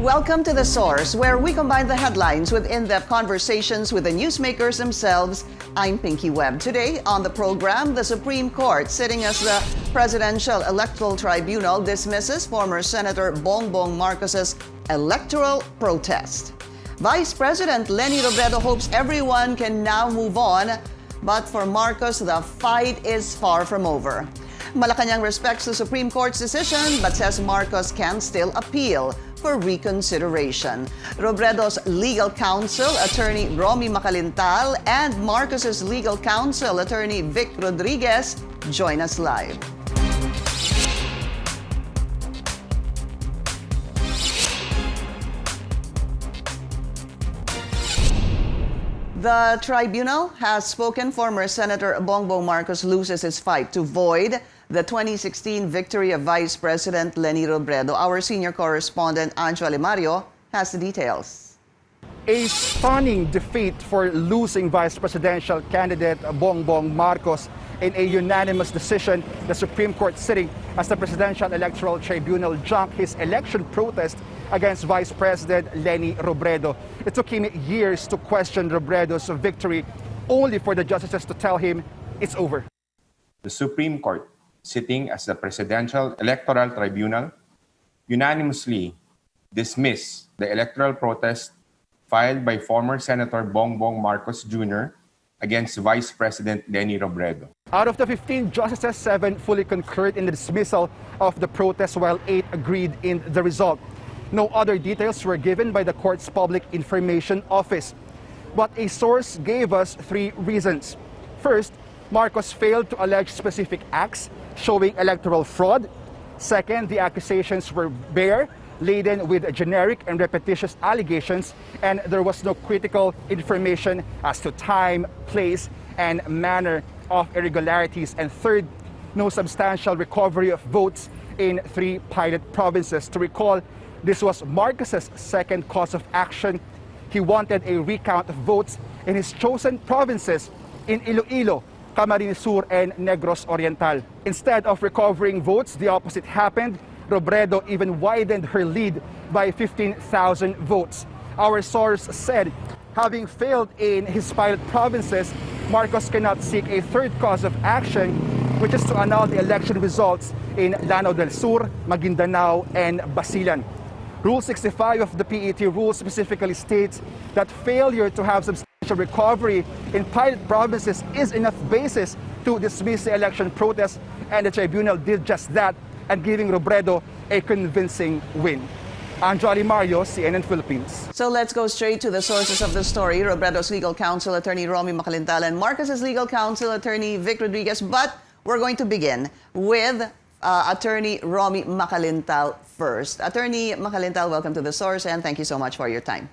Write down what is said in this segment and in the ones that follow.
Welcome to The Source, where we combine the headlines with in-depth conversations with the newsmakers themselves. I'm Pinky Webb. Today on the program, the Supreme Court, sitting as the Presidential Electoral Tribunal, dismisses former Senator Bongbong Marcos's electoral protest. Vice President Leni Robredo hopes everyone can now move on, but for Marcos, the fight is far from over. Malacañang respects the Supreme Court's decision but says Marcos can still appeal for reconsideration. Robredo's legal counsel, Atty. Romy Macalintal, and Marcos's legal counsel, Atty. Vic Rodriguez, join us live. The tribunal has spoken. Former Senator Bongbong Marcos loses his fight to void the 2016 victory of Vice President Leni Robredo. Our senior correspondent, Atty. has the details. A stunning defeat for losing Vice Presidential candidate Bongbong Marcos in a unanimous decision. The Supreme Court sitting as the Presidential Electoral Tribunal junked his election protest against Vice President Leni Robredo. It took him years to question Robredo's victory, only for the justices to tell him it's over. The Supreme Court, sitting as the Presidential Electoral Tribunal, unanimously dismissed the electoral protest filed by former Senator Bongbong Marcos Jr. against Vice President Leni Robredo. Out of the 15 justices, 7 fully concurred in the dismissal of the protest, while 8 agreed in the result. No other details were given by the court's Public Information Office. But a source gave us 3 reasons. First, Marcos failed to allege specific acts showing electoral fraud. Second, the accusations were bare, laden with generic and repetitious allegations, and there was no critical information as to time, place, and manner of irregularities. And third, no substantial recovery of votes in 3 pilot provinces. To recall, this was Marcos's second cause of action. He wanted a recount of votes in his chosen provinces in Iloilo, Camarines Sur, and Negros Oriental. Instead of recovering votes, the opposite happened. Robredo even widened her lead by 15,000 votes. Our source said, having failed in his pilot provinces, Marcos cannot seek a third cause of action, which is to annul the election results in Lanao del Sur, Maguindanao, and Basilan. Rule 65 of the PET rules specifically states that failure to have substantial recovery in pilot provinces is enough basis to dismiss the election protest, and the tribunal did just that, and giving Robredo a convincing win. Atty. CNN Philippines. So let's go straight to the sources of the story. Robredo's legal counsel, Atty. Romy Macalintal, and Marcos's legal counsel, Atty. Vic Rodriguez. But we're going to begin with Atty. Romy Macalintal first. Atty. Macalintal, welcome to The Source, and thank you so much for your time.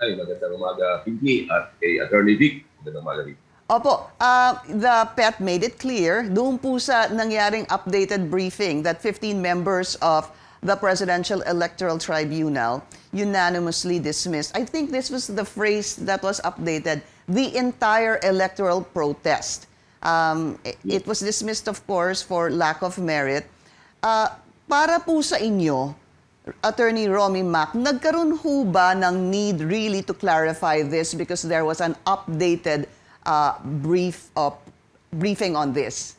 Ay, magandang umaga, Pinky, at kay Atty. Vic. Magandang umaga, Vic. Opo, the PET made it clear doon po sa nangyaring updated briefing that 15 members of the Presidential Electoral Tribunal unanimously dismissed. I think this was the phrase that was updated, the entire electoral protest. It was dismissed, of course, for lack of merit. Para po sa inyo, Attorney Romy Mac, nagkaroon ho ba ng need really to clarify this because there was an updated briefing on this?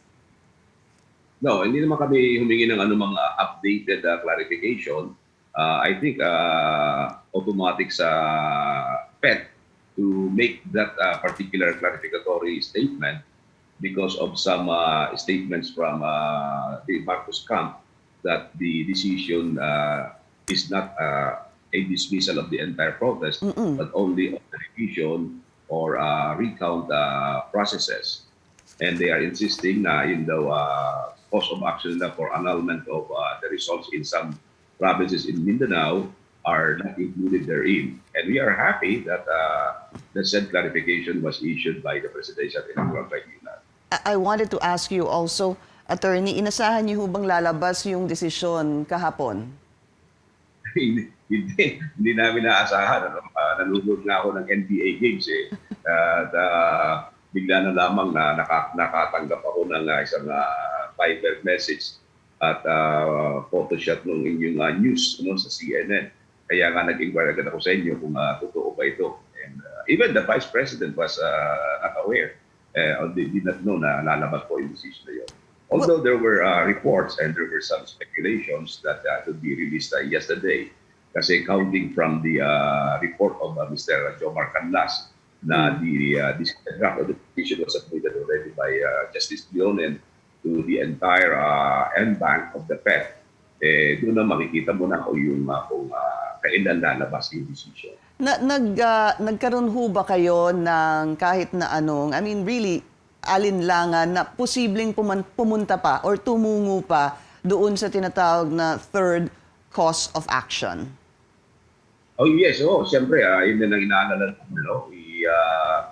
No, hindi naman kami humingi ng anumang updated clarification. I think automatic sa PET to make that particular clarificatory statement because of some statements from the Marcos camp that the decision is not a dismissal of the entire protest, but only of the revision or recount processes. And they are insisting na in the cause of action na for annulment of the results in some provinces in Mindanao are not included therein. And we are happy that the said clarification was issued by the Presidential Electoral Tribunal. I wanted to ask you also, Attorney, inasahan niyo bang lalabas yung desisyon kahapon? Hindi namin naasahan. Nanonood nga ako ng NBA games eh. Bigla na lamang na nakatanggap ako ng isang Viber message at photoshot ng inyong news sa CNN Kaya nga nag-inquire agad ako sa inyo kung totoo ba ito. And even the Vice President was not aware or did not know na lalabas po yung decision na yun. Although there were reports and there were some speculations that could be released yesterday, kasi counting from the report of Mr. Jomar Canlas na this draft of the petition was submitted already by Justice Leonen to the entire M-Bank of the PET, doon na makikita mo na kung kailan lalabas yung decision. Nagkaroon ho ba kayo ng kahit na anong, I mean really, alinlangan na posibleng pumunta pa or tumungo pa doon sa tinatawag na third course of action? Oh yes, siyempre, yun na ang inaalala namin, no?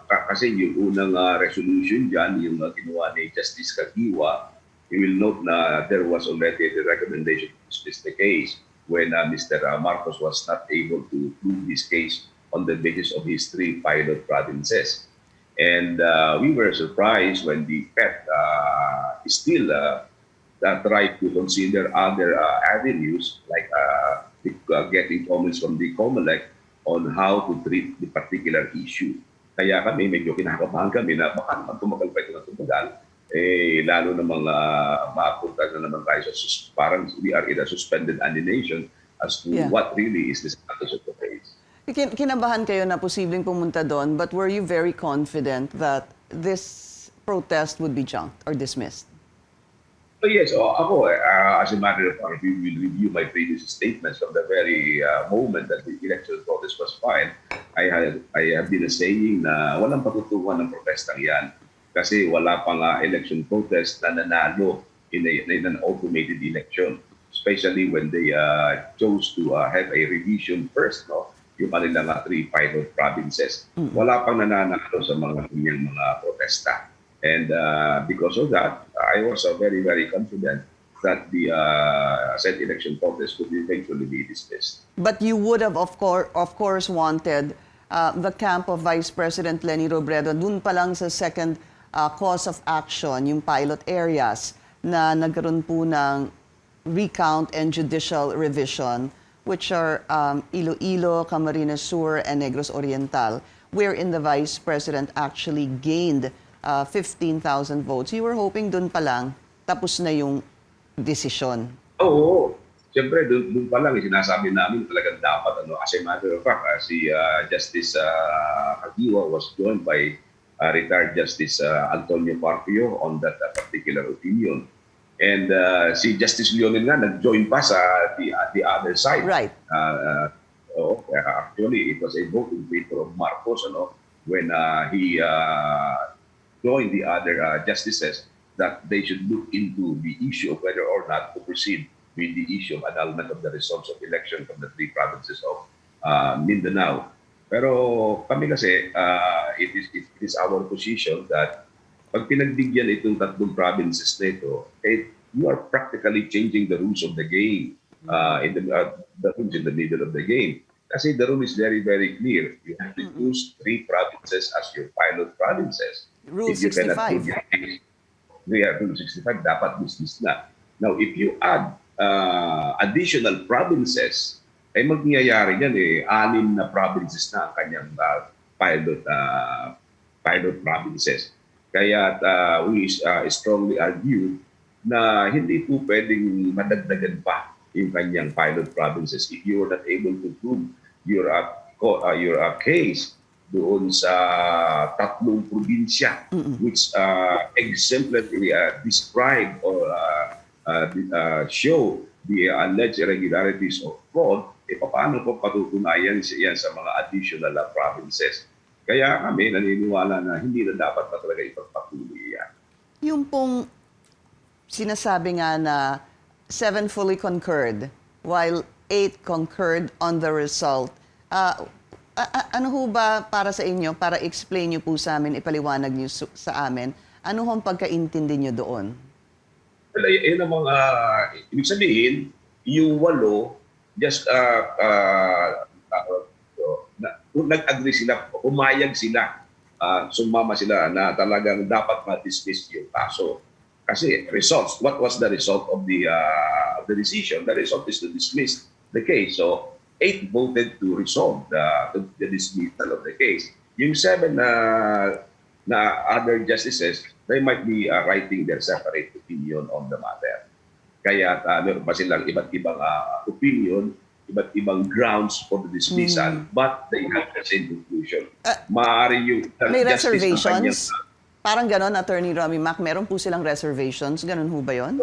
Kasi yung unang resolution dyan, yung ginawa ni Justice Kagiwa, you will note na there was already the recommendation to dismiss the case when Mr. Marcos was not able to prove his case on the basis of his 3 pilot provinces. And we were surprised when the PET still tried to consider other avenues like getting comments from the COMELEC on how to treat the particular issue. Kaya kami, medyo kinakabahan kami na baka naman tumagal pa ito ng tumagal, lalo namang mapunta na naman tayo sa parang we are in a suspended animation as to what really is the status of the case. Kinabahan kayo na posibleng pumunta doon, but were you very confident that this protest would be junked or dismissed? Yes, ako, as a matter of fact, we will review my previous statements from the very moment that the election protest was filed. I have been saying na walang patutunguhan ng protestang yan kasi wala pang election protest na nanalo in an automated election, especially when they chose to have a revision first, no? Yung kanilang 3 pilot provinces. Wala pang nananalo sa mga protesta. And because of that, I was very, very confident that the said election protest could eventually be dismissed. But you would have, of course, wanted the camp of Vice President Leni Robredo, dun pa lang sa second cause of action, yung pilot areas, na nagkaroon po ng recount and judicial revision, which are Iloilo, Camarines Sur, and Negros Oriental, wherein the Vice President actually gained 15,000 votes. You were hoping dun pa lang, tapos na yung desisyon. Oo. Siyempre, dun pa lang, sinasabi namin talagang dapat, as a matter of fact, si Justice Kagiwa was joined by retired Justice Antonio Parpio on that particular opinion. And si Justice Leonen nga, nag-join pa sa the other side. Right. Actually, it was a vote in favor of Marcos, when he join the other justices that they should look into the issue of whether or not to proceed with the issue of annulment of the results of election from the 3 provinces of Mindanao. Pero kami kasi, it is our position that pag pinagbigyan itong 3 provinces na ito, you are practically changing the rules of the game, the rules in the middle of the game. Kasi the rule is very, very clear. You have to choose 3 provinces as your pilot provinces. Rule 65. Rule 65, dapat dismiss na. Now, if you add additional provinces, ay magyayari yan 6 na provinces na ang kanyang pilot provinces. Kaya we strongly argue na hindi po pwedeng madagdagan pa yung kanyang pilot provinces if you are not able to prove your case doon sa 3 probinsya which exemplarily describe or show the alleged irregularities of fraud, paano po patutunayan yan sa mga additional provinces? Kaya kami naniniwala na hindi na dapat na talaga ipagpatuloy yan. Yung pong sinasabi nga na 7 fully concurred while 8 concurred on the result. Ano ho ba para sa inyo, para explain nyo po sa amin, ipaliwanag nyo sa amin, ano hong pagkaintindi nyo doon? Well, yun ang mga, ibig sabihin, yung 8, just nag-agree sila, umayag sila, sumama sila na talagang dapat ma-dismiss yung kaso. Kasi what was the result of the decision? The result is to dismiss the case. So, 8 voted to resolve the dismissal of the case. Yung 7 na other justices, they might be writing their separate opinion on the matter. Kaya meron pa silang iba't ibang opinion, iba't ibang grounds for the dismissal, but they have the same conclusion. Maaari yung May justice ng reservations? kanyang- Parang ganon, Attorney Romy Mac, meron po silang reservations? Ganon ho ba yun?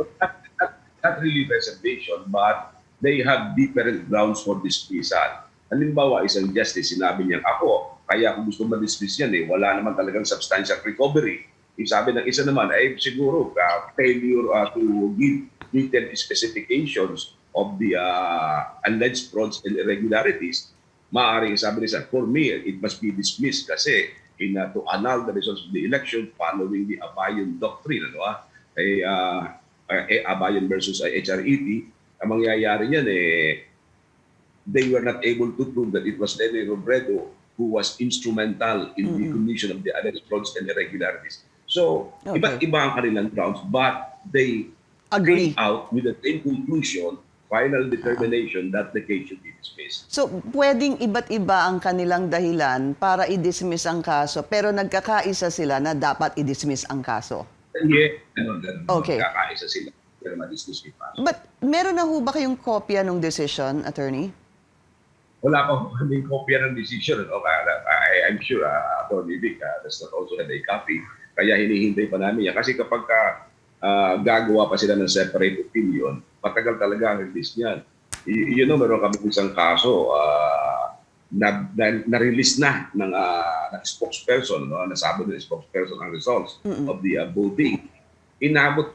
Not really reservation, but they have different grounds for dismissal. Halimbawa, isang justice, sinabi niya, ako, kaya kung gusto ma-dismiss yan, wala naman talagang substantial recovery. Yung sabi ng isa naman, ay siguro, failure to give detailed specifications of the alleged frauds and irregularities, maaaring sabi niya, for me, it must be dismissed kasi to annul the results of the election following the Abayon Doctrine, Abayon versus HRET, ang mangyayari niyan, they were not able to prove that it was Leni Robredo who was instrumental in the commission of the alleged frauds and irregularities. So, iba't iba ang kanilang grounds, but they Agree. came out with the same conclusion, final determination that the case should be dismissed. So, pwedeng iba't iba ang kanilang dahilan para i-dismiss ang kaso, pero nagkakaisa sila na dapat i-dismiss ang kaso. Yeah, Okay. kakaisa sila. Pero ma-dismiss yung kaso. But meron na ho ba kayong kopya ng decision, Attorney? Wala pa kaming kopya ng decision. I'm sure, Atty. Vic does not also have a copy. Kaya hinihintay pa namin yan. Kasi kapag gagawa pa sila ng separate opinion, matagal talaga ang release niyan. Meron kami isang kaso na-release na ng spokesperson, nasabi ng spokesperson ang results of the voting. Inabot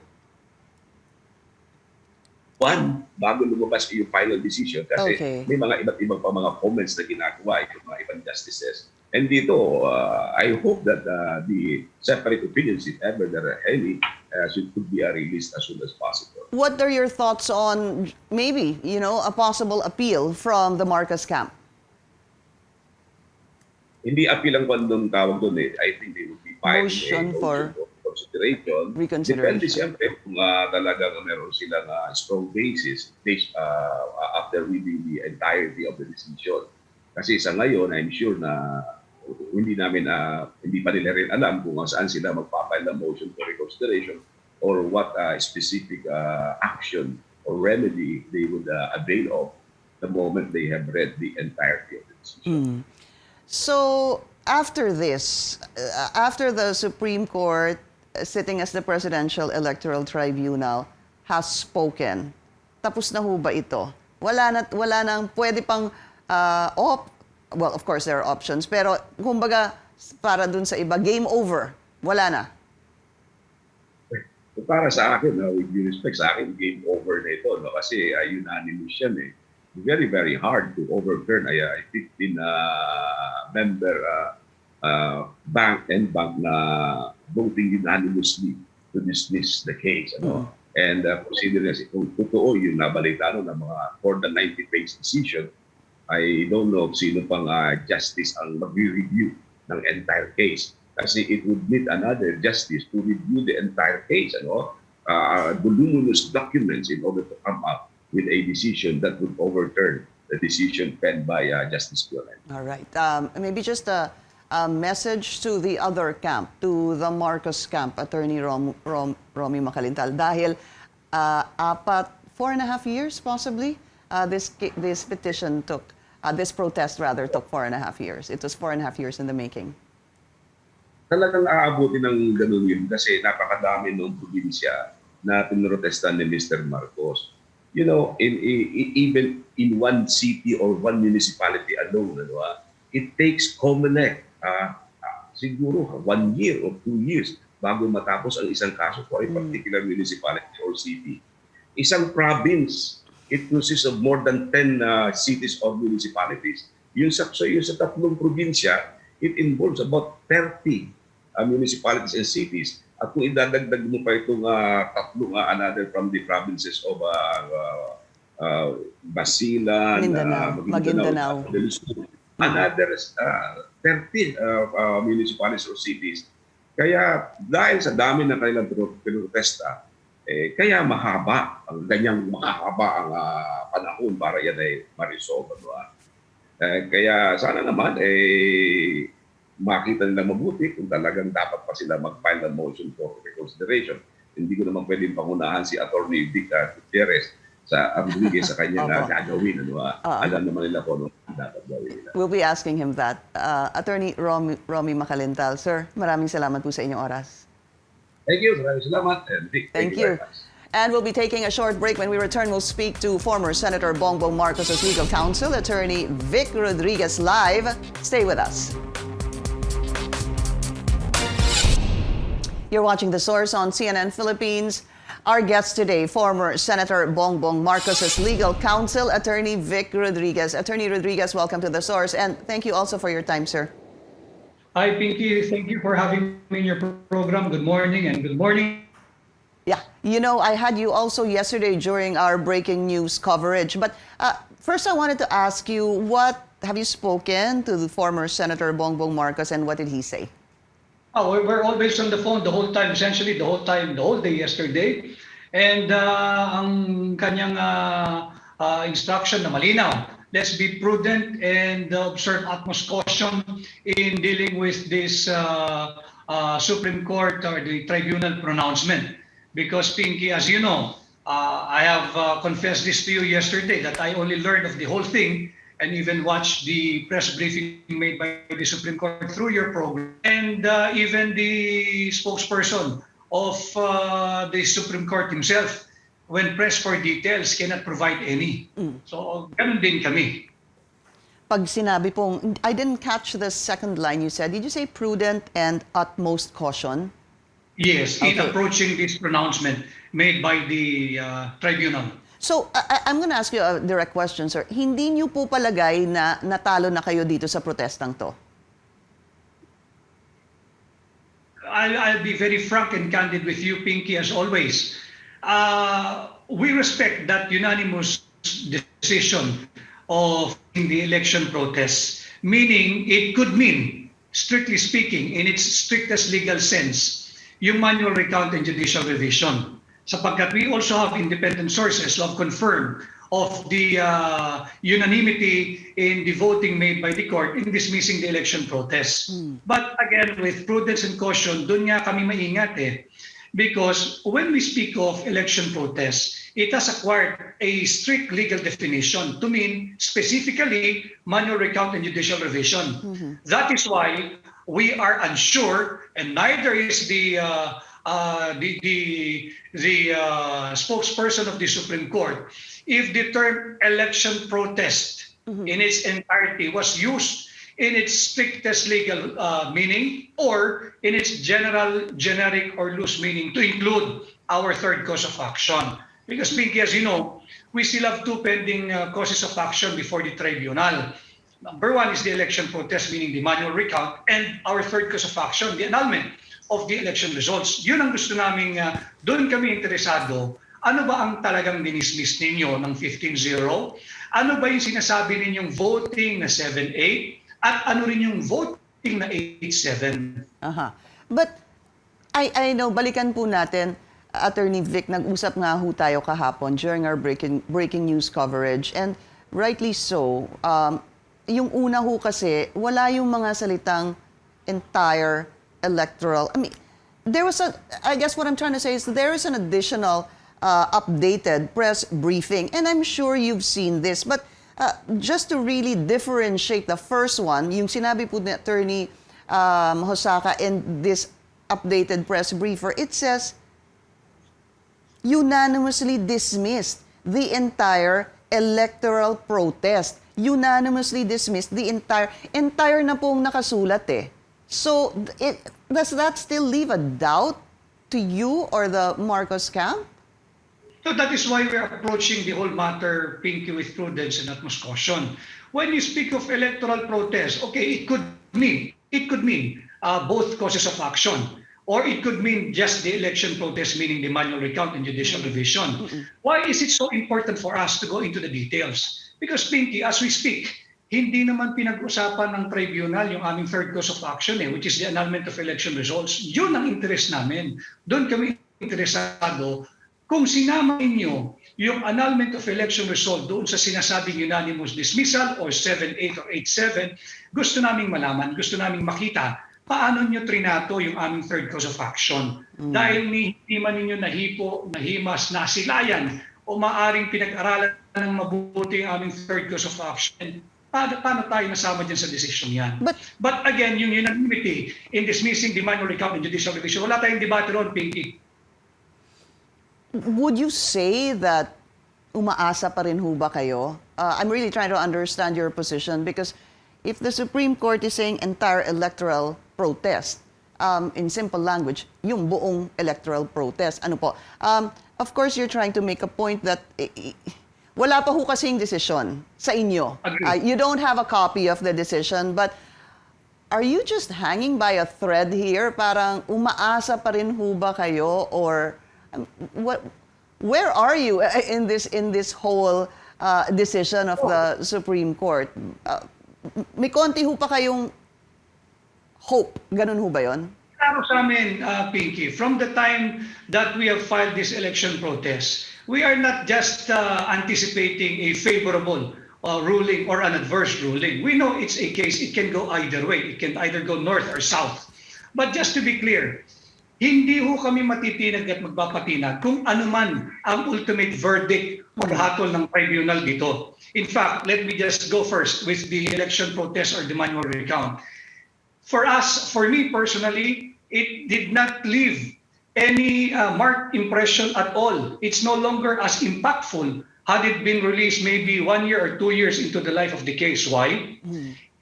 bago lumabas yung final decision kasi may mga iba't ibang pa mga comments na ginagawa yung mga ibang justices. And dito, I hope that the separate opinions, if ever there are any, could be released as soon as possible. What are your thoughts on maybe, a possible appeal from the Marcos camp? Hindi appeal ang bandong tawag doon I think they would be filing Motion a for reconsideration. Depende siyempre kung talagang meron silang strong basis after reading the entirety of the decision. Kasi sa ngayon, I'm sure na hindi pa nila rin alam kung saan sila magpapile ng motion for reconsideration or what specific action or remedy they would avail of the moment they have read the entirety of the decision. So, after this, after the Supreme Court, sitting as the Presidential Electoral Tribunal, has spoken, tapos na ho ba ito? Wala nang pwede pang well, of course, there are options, pero kumbaga, para dun sa iba, game over. Wala na. Para sa akin, with due respect sa akin, game over na ito. Kasi unanimous yan Very, very hard to overturn a 15-member bank na voting unanimously to dismiss the case. And considering kung totoo yung nabalita ng mga more than 90-page decision, I don't know sino pang justice ang mag-review ng entire case. Kasi it would need another justice to review the entire case. Voluminous documents in order to come up with a decision that would overturn the decision penned by Justice Leni. All right. Maybe just a message to the other camp, to the Marcos camp, Attorney Romy Macalintal. Dahil 4.5 years possibly, this petition took, this protest rather, took 4.5 years. It was 4.5 years in the making. Talagang aabuti ng ganun yun kasi napakadami ng probinsya na pinrotestan ni Mr. Marcos. Even in one city or one municipality alone, it takes COMELEC siguro 1 year or 2 years bago matapos ang isang kaso for a particular municipality or city. Isang province, it consists of more than 10 cities or municipalities. Yung sa tatlong probinsya, it involves about 30 municipalities and cities. At kung idadagdag mo pa itong tatlong another from the provinces of Basilan, Maguindanao, another 30 municipalities or cities. Kaya dahil sa dami ng kanilang pinrotesta, Kaya mahaba, ang ganyang mahaba ang panahon para yan ay ma-resolve. Kaya sana naman makita nila mabuti kung talagang dapat pa sila mag-file ng motion for reconsideration. Hindi ko naman pwedeng pangunahan si Atty. Vic Rodriguez sa Rodriguez sa kanya na gagawin. Alam naman nila kung ano dapat gawin nila. We'll be asking him that. Attorney Romy Macalintal, sir, maraming salamat po sa inyong oras. Thank you. Maraming salamat. And Vic, Thank very you. much. And we'll be taking a short break. When we return, we'll speak to former Senator Bongbong Marcos' legal counsel, Attorney Vic Rodriguez, live. Stay with us. You're watching The Source on CNN Philippines. Our guest today, former Senator Bongbong Marcos' legal counsel, Attorney Vic Rodriguez. Attorney Rodriguez, welcome to The Source, and thank you also for your time, sir. Hi, Pinky. Thank you for having me in your program. Good morning and good morning. Yeah, you know, I had you also yesterday during our breaking news coverage. But first, I wanted to ask you, have you spoken to the former Senator Bongbong Marcos, and what did he say? Oh, we're always on the phone the whole time, essentially the whole day yesterday. And ang kanyang instruction na malinaw. Let's be prudent and observe utmost caution in dealing with this Supreme Court or the tribunal pronouncement. Because, Pinky, as you know, I have confessed this to you yesterday that I only learned of the whole thing and even watched the press briefing made by the Supreme Court through your program. And even the spokesperson of the Supreme Court himself, when pressed for details, cannot provide any. So, ganun din kami. Pag sinabi pong, I didn't catch the second line you said. Did you say prudent and utmost caution? Yes, in Okay. approaching this pronouncement made by the tribunal. So, I'm going to ask you a direct question, sir. Hindi niyo po palagay na natalo na kayo dito sa protestang to? I'll be very frank and candid with you, Pinky, as always. We respect that unanimous decision of the election protest, meaning it could mean, strictly speaking, in its strictest legal sense, yung manual recount and judicial revision. Sapagkat we also have independent sources who have confirmed of the unanimity in the voting made by the court in dismissing the election protest. But again, with prudence and caution, doon nga kami maingat Because when we speak of election protest, it has acquired a strict legal definition to mean specifically manual recount and judicial revision. That is why we are unsure, and neither is the spokesperson of the Supreme Court, if the term election protest in its entirety was used in its strictest legal meaning or in its generic or loose meaning to include our third cause of action. Because, Pinky, as you know, we still have two pending causes of action before the tribunal. Number one is the election protest, meaning the manual recount, and our third cause of action, the annulment of the election results. Yun ang gusto naming, doon kami interesado. Ano ba ang talagang dinismiss ninyo ng 15-0? Ano ba yung sinasabi ninyong voting na 7-8? At ano rin yung voting na 8-7? But I know, balikan po natin, Attorney Vic, nag-usap nga ho tayo kahapon during our breaking news coverage. And rightly so, yung una ho kasi, wala yung mga salitang entire electoral. I mean, I guess what I'm trying to say is there is an additional updated press briefing. And I'm sure you've seen this. But just to really differentiate the first one, yung sinabi po ni Attorney Hosaka in this updated press briefer, it says, unanimously dismissed the entire electoral protest. Unanimously dismissed the entire na pong nakasulat So, does that still leave a doubt to you or the Marcos camp? So that is why we're approaching the whole matter, Pinky, with prudence and utmost caution. When you speak of electoral protest, okay, it could mean both causes of action, or it could mean just the election protest, meaning the manual recount and judicial revision. Why is it so important for us to go into the details? Because, Pinky, as we speak, hindi naman pinag-usapan ng tribunal yung aming third cause of action, which is the annulment of election results. Yun ang interest namin. Doon kami interesado kung sinama ninyo yung annulment of election result doon sa sinasabing unanimous dismissal or 7-8 or 8-7, gusto naming malaman, gusto naming makita paano nyo trinato yung aming third cause of action. Dahil hindi man ninyo nahipo, nahimas, nasilayan o maaring pinag-aralan ng mabuti ang aming third cause of action, paano tayo nasama dyan sa decision yan? But again, yung unanimity in dismissing the manual recount and judicial revision, wala tayong debate ron, Pinky. Would you say that umaasa pa rin ho ba kayo? I'm really trying to understand your position because if the Supreme Court is saying entire electoral protest, in simple language, yung buong electoral protest, ano po? Of course, you're trying to make a point that wala pa ho kasing desisyon sa inyo. You don't have a copy of the decision, but are you just hanging by a thread here? Parang umaasa pa rin ho ba kayo? Or where are you in this whole decision of the Supreme Court? May konti ho pa kayong hope. Ganun ho ba yun? Klaro sa amin, Pinky, from the time that we have filed this election protest, we are not just anticipating a favorable ruling or an adverse ruling. We know it's a case, it can go either way. It can either go north or south. But just to be clear, hindi ho kami matitinag at magpapatinag kung ano man ang ultimate verdict or hatol ng tribunal dito. In fact, let me just go first with the election protest or the manual recount. For us, for me personally, it did not leave any marked impression at all. It's no longer as impactful had it been released maybe 1 year or 2 years into the life of the case. Why?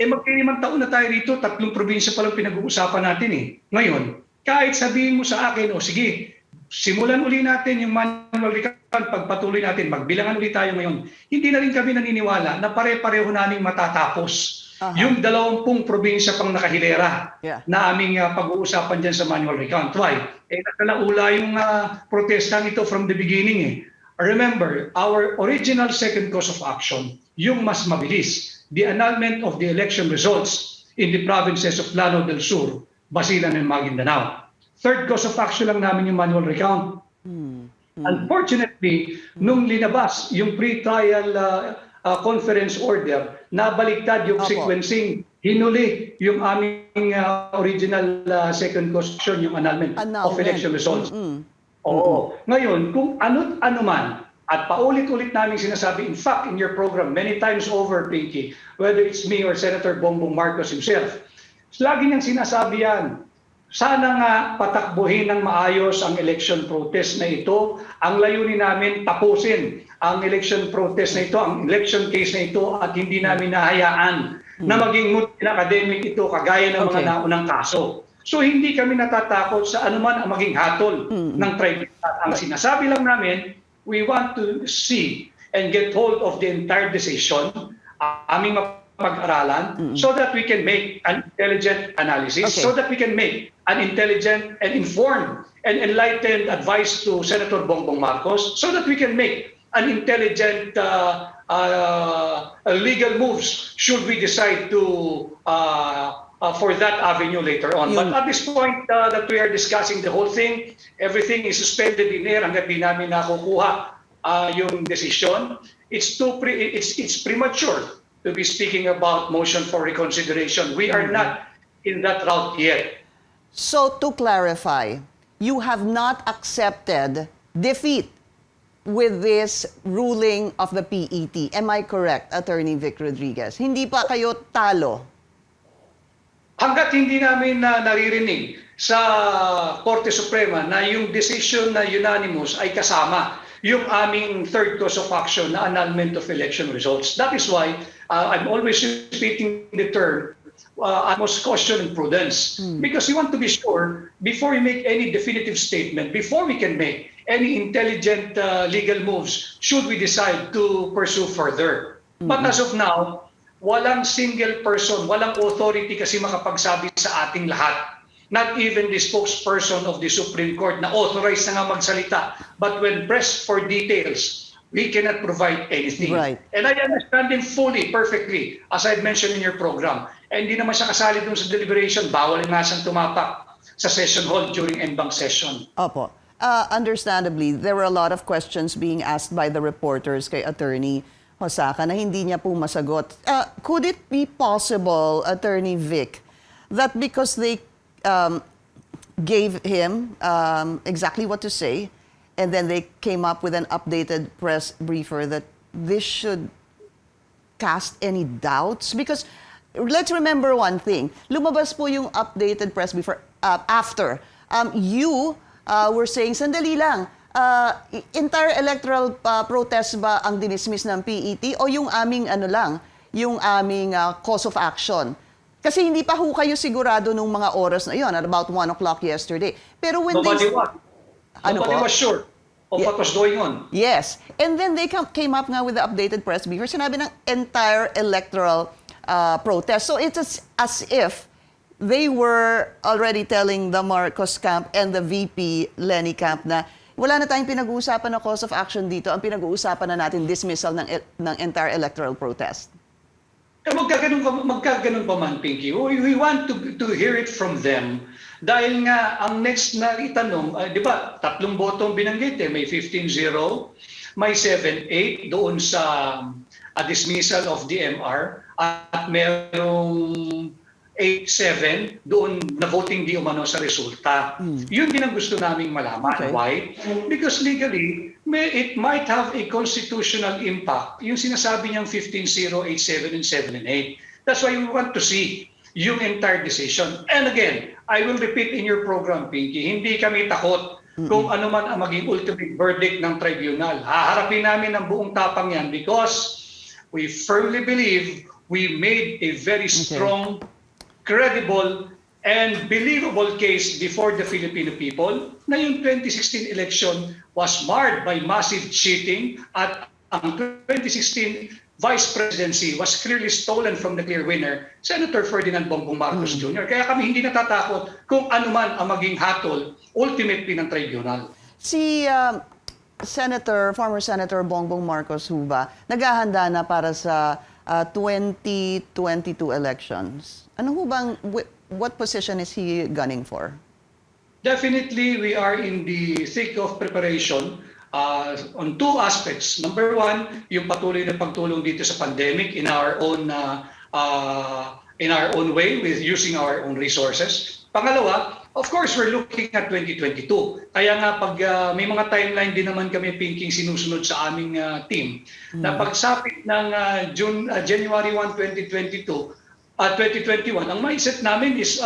Magkailimang taon na tayo rito, 3 probinsya pa lang pinag-uusapan natin eh. Ngayon, kahit sabihin mo sa akin, sige, simulan uli natin yung manual recount, pagpatuloy natin, magbilangan uli tayo ngayon. Hindi na rin kami naniniwala na pare-pareho naming matatapos yung 20 probinsya pang nakahilera na aming pag-uusapan dyan sa manual recount. Why? Nakalaula yung protestang ito from the beginning eh. Remember, our original second cause of action, yung mas mabilis, the annulment of the election results in the provinces of Lanao del Sur, Basilan and Maguindanao. Third cause of action lang namin yung manual recount. Unfortunately, nung linabas yung pre-trial conference order, nabaligtad yung sequencing, hinuli yung aming original second cause of action, yung annulment of election results. Oo. Ngayon, kung ano man, at paulit-ulit namin sinasabi, in fact, in your program, many times over, Pinky, whether it's me or Senator Bongbong Marcos himself, lagi niyang sinasabi yan, sana nga patakbuhin ng maayos ang election protest na ito. Ang layunin namin, tapusin ang election protest na ito, ang election case na ito, at hindi namin nahayaan na maging multi-academic ito kagaya ng mga naunang kaso. So hindi kami natatakot sa anuman ang maging hatol ng tribunal. Ang sinasabi lang namin, we want to see and get hold of the entire decision, aming pag-aralan, so that we can make an intelligent analysis, so that we can make an intelligent and informed and enlightened advice to Senator Bongbong Marcos, so that we can make an intelligent legal moves should we decide to for that avenue later on. But at this point that we are discussing the whole thing, everything is suspended in air hanggat di namin nakukuha yung decision. It's premature to be speaking about motion for reconsideration. We are not in that route yet. So to clarify, you have not accepted defeat with this ruling of the PET. Am I correct, Attorney Vic Rodriguez? Hindi pa kayo talo? Hanggat hindi namin naririnig sa Korte Suprema na yung decision na unanimous ay kasama yung aming third cause of action na annulment of election results. That is why I'm always repeating the term utmost caution and prudence. Because we want to be sure before we make any definitive statement, before we can make any intelligent legal moves, should we decide to pursue further. But as of now, walang single person, walang authority kasi makapagsabi sa ating lahat. Not even the spokesperson of the Supreme Court na authorized na nga magsalita. But when pressed for details, we cannot provide anything. Right. And I understand him fully, perfectly, as I've mentioned in your program. And hindi naman siya kasali dun sa deliberation. Bawal nga siyang tumapak sa session hall during en banc session. Opo. understandably, there were a lot of questions being asked by the reporters kay Attorney Hosaka na hindi niya po masagot. Could it be possible, Attorney Vic, that because they gave him exactly what to say, and then they came up with an updated press briefer, that this should cast any doubts? Because let's remember one thing. Lumabas po yung updated press briefer after. You were saying, sandali lang, entire electoral protest ba ang dinismiss ng PET o yung aming yung aming cause of action? Kasi hindi pa ho kayo sigurado nung mga oras na yon, at about 1 o'clock yesterday. Pero when Nobody was sure of what was going on. Yes. And then they came up nga with the updated press briefer. Sinabi ng entire electoral protest. So it's as if they were already telling the Marcos camp and the VP Leni camp na wala na tayong pinag-uusapan na cause of action dito. Ang pinag-uusapan na natin dismissal ng entire electoral protest. Magkaganon pa man, Pinky. We want to hear it from them. Dahil nga, ang next na itanong, di ba, 3 botong binanggit may 15-0, may 7-8 doon sa dismissal of the MR, at merong 8-7 doon na voting di umano sa resulta. Yun din ang gusto naming malaman. Okay. Why? Because legally, it might have a constitutional impact. Yung sinasabi niyang 15-0, 8-7, and 7-8. That's why we want to see yung entire decision. And again, I will repeat in your program, Pinky, hindi kami takot kung ano man ang maging ultimate verdict ng tribunal. Haharapin namin ng buong tapang yan because we firmly believe we made a very strong, credible, and believable case before the Filipino people na yung 2016 election was marred by massive cheating at ang 2016 vice presidency was clearly stolen from the clear winner, Senator Ferdinand Bongbong Marcos Jr. Kaya kami hindi natatakot kung ano man ang maging hatol ultimately ng tribunal. Si former Senator Bongbong Marcos ho ba, naghahanda na para sa 2022 elections. Ano ho bang, what position is he gunning for? Definitely, we are in the thick of preparation on 2 aspects. Number 1, yung patuloy na pagtulong dito sa pandemic in our own way with using our own resources. Pangalawa, of course, we're looking at 2022. Kaya nga pag may mga timeline din naman kami, Pinking, sinusunod sa aming team. Na pagsapit ng January 1, 2022, 2021, ang mindset namin is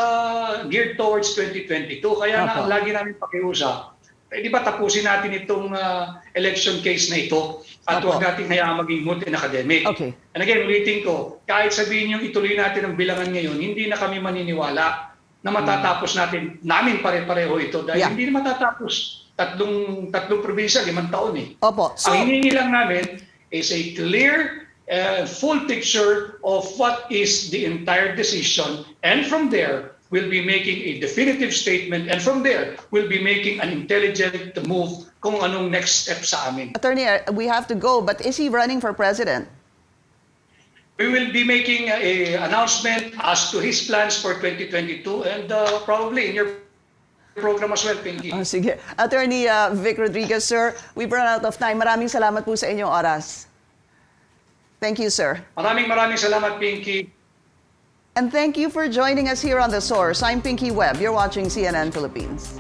geared towards 2022. Kaya nga, ang lagi namin pakiusap, di ba tapusin natin itong election case na ito at huwag natin hayaan maging moot and academic. Okay. And again, ulitin ko, kahit sabihin yung ituloy natin ang bilangan ngayon, hindi na kami maniniwala na matatapos namin pare-pareho ito dahil hindi na matatapos. Tatlong probinsya, 5 taon eh. Opo. So, ang hinihingi lang namin is a clear full picture of what is the entire decision, and from there we'll be making a definitive statement, and from there we'll be making an intelligent move kung anong next step sa amin. Attorney, we have to go, but is he running for president? We will be making an announcement as to his plans for 2022 and probably in your program as well, Pinky. Sige. Attorney Vic Rodriguez, sir, we've run out of time. Maraming salamat po sa inyong oras. Thank you, sir. Maraming salamat, Pinky. And thank you for joining us here on The Source. I'm Pinky Webb. You're watching CNN Philippines.